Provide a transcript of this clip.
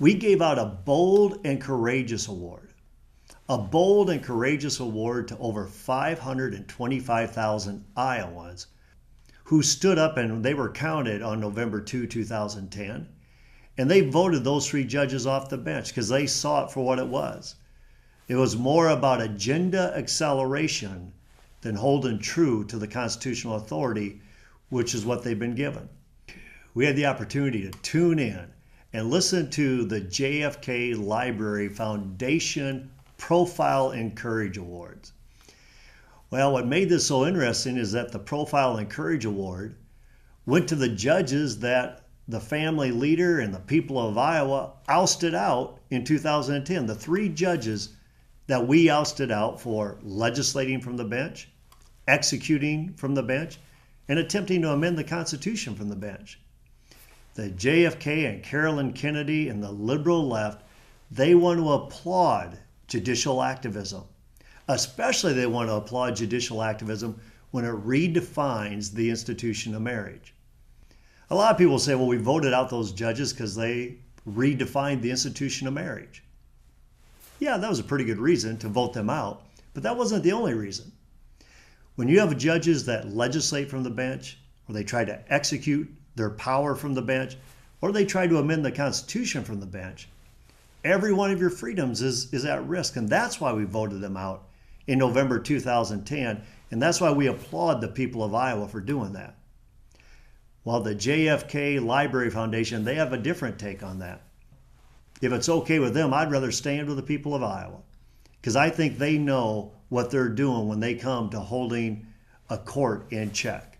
We gave out a bold and courageous award. A bold and courageous award to over 525,000 Iowans who stood up, and they were counted on November 2, 2010. And they voted those three judges off the bench because they saw it for what it was. It was more about agenda acceleration than holding true to the constitutional authority, which is what they've been given. We had the opportunity to tune in and listen to the JFK Library Foundation Profile and Courage Awards. Well, what made this so interesting is that the Profile and Courage Award went to the judges that the family leader and the people of Iowa ousted out in 2010. The three judges that we ousted out for legislating from the bench, executing from the bench, and attempting to amend the Constitution from the bench. The JFK and Carolyn Kennedy and the liberal left, they want to applaud judicial activism. Especially they want to applaud judicial activism when it redefines the institution of marriage. A lot of people say, well, we voted out those judges because they redefined the institution of marriage. Yeah, that was a pretty good reason to vote them out, but that wasn't the only reason. When you have judges that legislate from the bench, or they try to execute their power from the bench, or they try to amend the Constitution from the bench, every one of your freedoms is at risk, and that's why we voted them out in November 2010, and that's why we applaud the people of Iowa for doing that. While the JFK Library Foundation, they have a different take on that. If it's okay with them, I'd rather stand with the people of Iowa, because I think they know what they're doing when they come to holding a court in check.